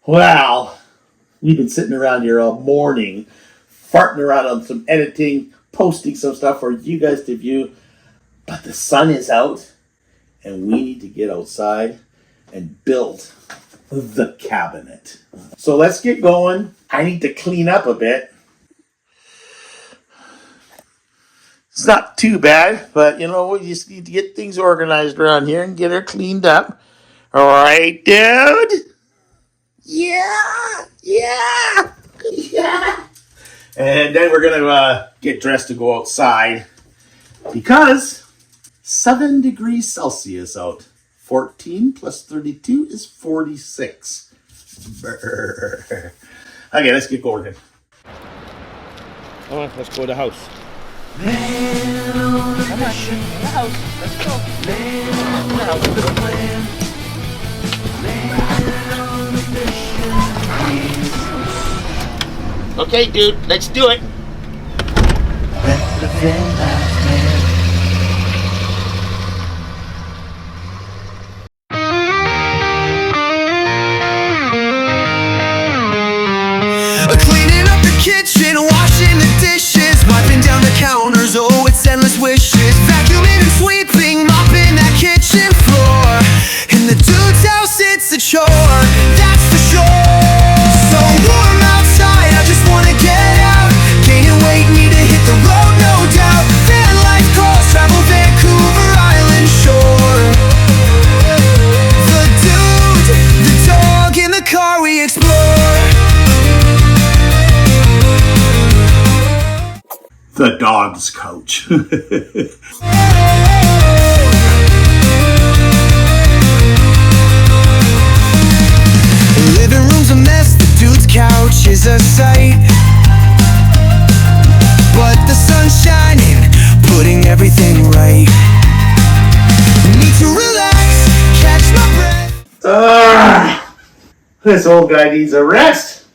Well, we've been sitting around here all morning, farting around on some editing, posting some stuff for you guys to view. But the sun is out, and we need to get outside and build the cabinet. So let's get going. I need to clean up a bit. It's not too bad, but you know, we just need to get things organized around here and get her cleaned up. All right, dude? Yeah. And then we're going to get dressed to go outside because 7 degrees Celsius out. 14 plus 32 is 46. Brr. Okay, let's get going then. Come on, let's go to the house. Man on a mission. The house. Let's go. Man on a plan. Man on a mission. Okay, dude, let's do it. Let the VanLife man. Cleaning up the kitchen, washing the dishes, wiping down the counters, oh, it's endless wishes. Vacuuming and sweeping, mopping that kitchen floor. In the dude's house, it's a chore, that's for sure. So warm outside, I just wanna get out. Can't wait, need to hit the road, no doubt. Van life calls, travel Vancouver Island shore. The dude, the dog, in the car we explore. The dog's couch. Living room's a mess, the dude's couch is a sight. But the sun's shining, putting everything right. Need to relax, catch my breath. This old guy needs a rest.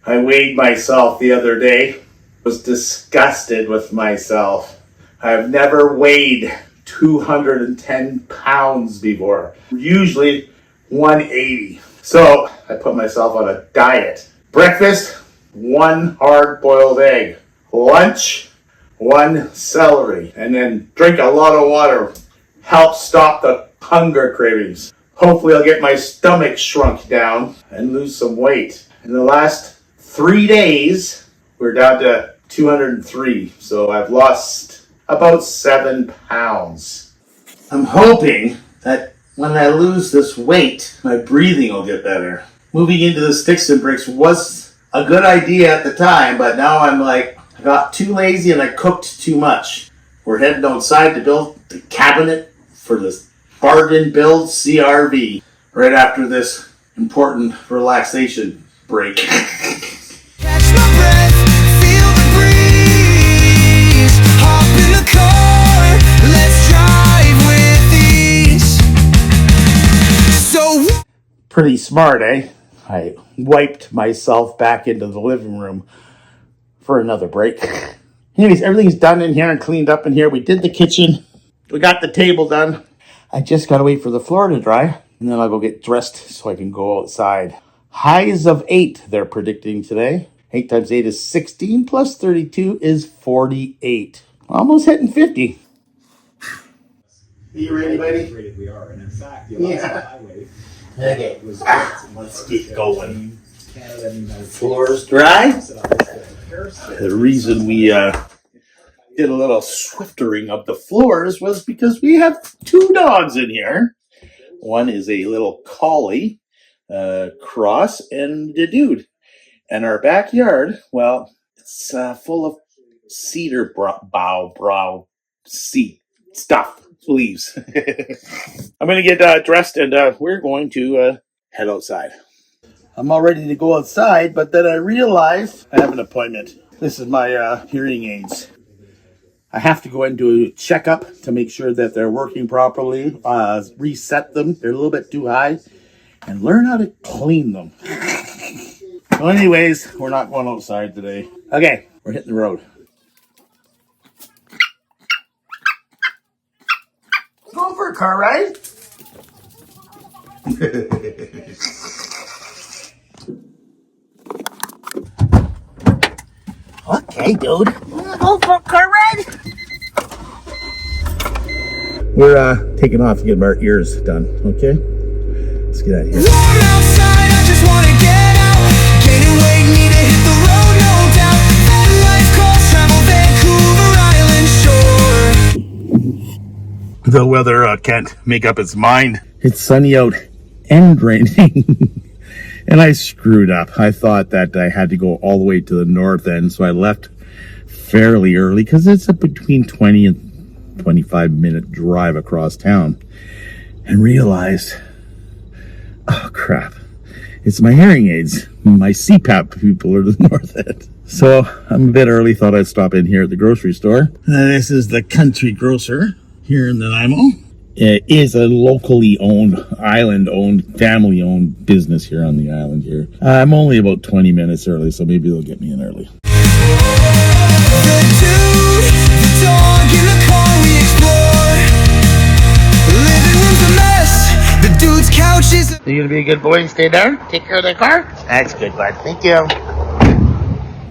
I weighed myself the other day. Was disgusted with myself. I've never weighed 210 pounds before. Usually 180. So I put myself on a diet. Breakfast, 1 hard-boiled egg. Lunch, 1 celery. And then drink a lot of water. Help stop the hunger cravings. Hopefully I'll get my stomach shrunk down and lose some weight. In the last 3 days, we're down to 203, so I've lost about 7 pounds. I'm hoping that when I lose this weight, my breathing will get better. Moving into the sticks and bricks was a good idea at the time, but now I'm like, I got too lazy and I cooked too much. We're heading outside to build the cabinet for this bargain build CRV right after this important relaxation break. Catch my breath, feel the breeze. Hop in the car, let's drive with ease. So Pretty smart, eh? I wiped myself back into the living room for another break. Anyways, everything's done in here and cleaned up in here. We did the kitchen. We got the table done. I just gotta wait for the floor to dry, and then I'll go get dressed so I can go outside. Highs of 8 they're predicting today. 8 times 8 is 16, plus 32 is 48. Almost hitting 50. Are you ready, buddy? We are, and in fact, the Alaska Highway Okay, was let's get going. Canada and the United States. Floor's dry. The The reason we did a little swiftering of the floors was because we have 2 dogs in here. One is a little collie, Cross, and the dude. And our backyard, well, it's full of cedar brow seed stuff, leaves. I'm going to get dressed and we're going to head outside. I'm all ready to go outside, but then I realize I have an appointment. This is my hearing aids. I have to go and do a checkup to make sure that they're working properly, reset them, they're a little bit too high, and learn how to clean them. So anyways, we're not going outside today. Okay, we're hitting the road. Going for a car ride? Okay, dude. Go for car ride. We're taking off to get our ears done, okay? Let's get out of here. Warm outside, I just wanna get out. Gaining weight, need to hit the road, no doubt. VanLife calls, travel Vancouver Island shore. The weather can't make up its mind. It's sunny out and raining. And I screwed up. I thought that I had to go all the way to the north end, so I left fairly early because it's a between 20 and 25-minute drive across town, and realized, oh crap, it's my hearing aids. My CPAP people are the north end. So I'm a bit early, thought I'd stop in here at the grocery store. This is the Country Grocer here in Nanaimo. It is a locally owned, island-owned, family-owned business here on the island here. I'm only about 20 minutes early, so maybe they'll get me in early. The dude, the dog in the car we explore. Living room's a mess. The dude's couch is Are you gonna be a good boy and stay there? Take care of the car? That's good, bud. Thank you.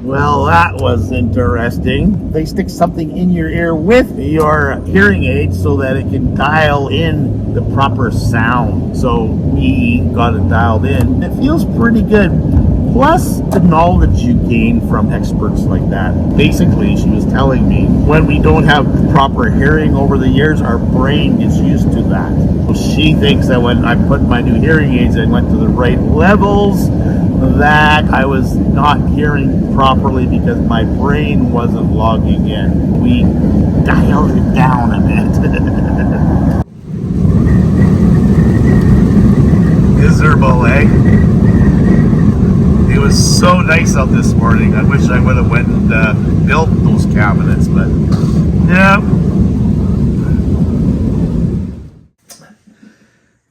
Well, that was interesting. They stick something in your ear with your hearing aid so that it can dial in the proper sound. So we got it dialed in. It feels pretty good. Plus the knowledge you gain from experts like that. Basically, she was telling me when we don't have proper hearing over the years, our brain gets used to that. So she thinks that when I put my new hearing aids and went to the right levels, that I was not hearing properly because my brain wasn't logging in. We dialed it down a bit. Miserable, eh? It was so nice out this morning. I wish I would have went and built those cabinets, but yeah.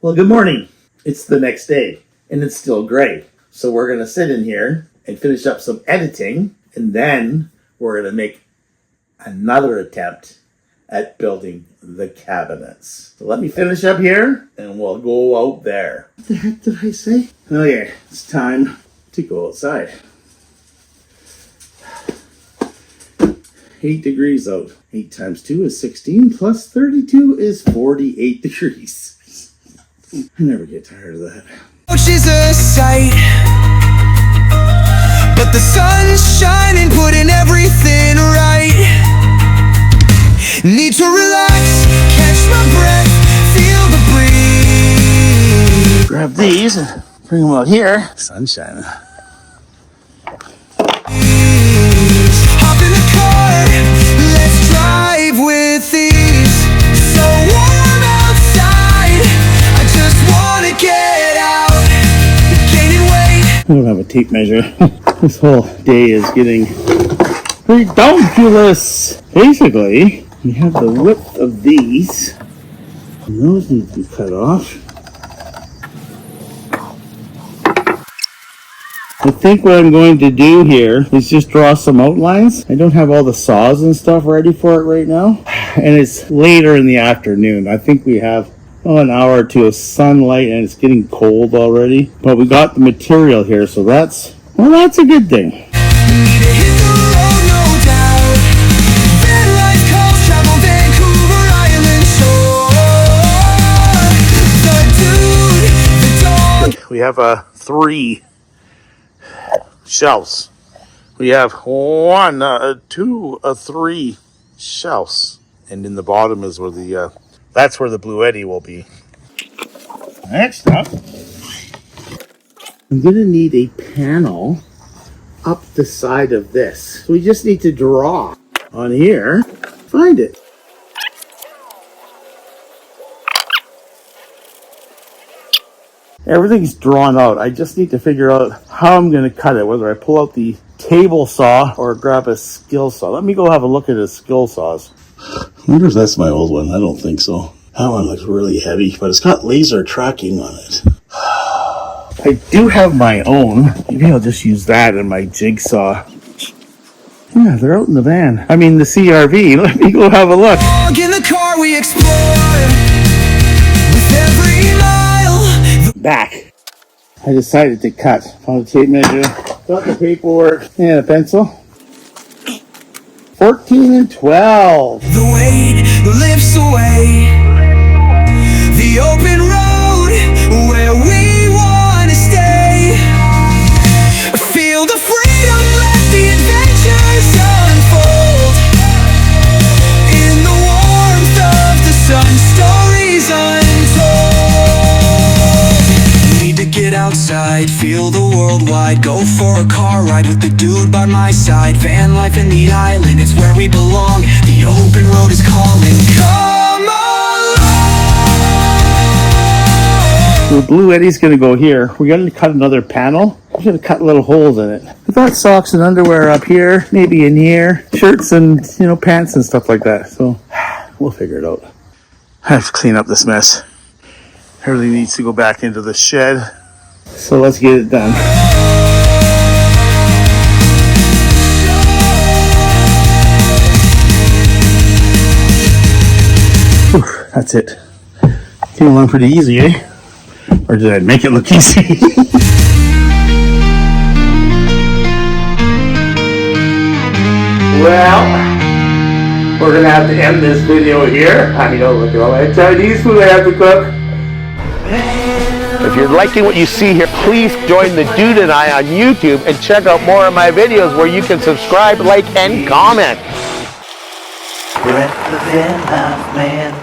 Well, good morning. It's the next day, and it's still gray. So we're going to sit in here and finish up some editing, and then we're going to make another attempt at building the cabinets. So let me finish up here, and we'll go out there. What the heck did I say? Okay, it's time to go outside. 8 degrees out. 8 times 2 is 16, plus 32 is 48 degrees. I never get tired of that. couch is a sight, but the sun's shining, putting everything right. Need to relax, catch my breath, feel the breeze. Grab these and bring them out here. Sun's shining. Hop in the car, let's drive with ease. So warm outside, I just wanna get out. Gaining weight. I don't have a tape measure. This whole day is getting ridiculous. Basically, we have the width of these, and those need to be cut off. I think what I'm going to do here is just draw some outlines. I don't have all the saws and stuff ready for it right now, and it's later in the afternoon. I think we have an hour or two of sunlight, and it's getting cold already, but we got the material here, so that's a good thing. Need to hit the road, no doubt. VanLife calls, travel Vancouver Island shore. The dude, the dog. We have 3 shelves. We have 1, 2, 3 shelves, and in the bottom is where the that's where the Blue Eddy will be. Next up, I'm gonna need a panel up the side of this. So we just need to draw on here, find it. Everything's drawn out. I just need to figure out how I'm going to cut it, whether I pull out the table saw or grab a skill saw. Let me go have a look at his skill saws. I wonder if that's my old one. I don't think so. That one looks really heavy, but it's got laser tracking on it. I do have my own. Maybe I'll just use that in my jigsaw. Yeah, they're out in the van. I mean, the CRV. Let me go have a look. Dog in the car we explore. With every mile. Back. I decided to cut. Found a tape measure, got the paperwork, and a pencil. 14 and 12. The weight lifts away the open road where we want to stay. Feel the freedom, let the adventures unfold. In the warmth of the sun, stories untold. Need to get outside, feel the world wide. Go for a car ride with the dude by my side. Van life in the island, it's where we belong. The open road is calling, come along. So the blue eddy's gonna go here. We're gonna cut another panel. We're gonna cut little holes in it. I got socks and underwear up here, maybe in here, shirts and pants and stuff like that. So we'll figure it out. I have to clean up this mess. Everything needs to go back into the shed. So let's get it done. Whew, that's it. Came along pretty easy, eh? Or did I make it look easy? Well, we're gonna have to end this video here. I know, look at all that Chinese food I have to cook. If you're liking what you see here, please join the Dude and I on YouTube and check out more of my videos where you can subscribe, like, and comment. Brent the VanLife man.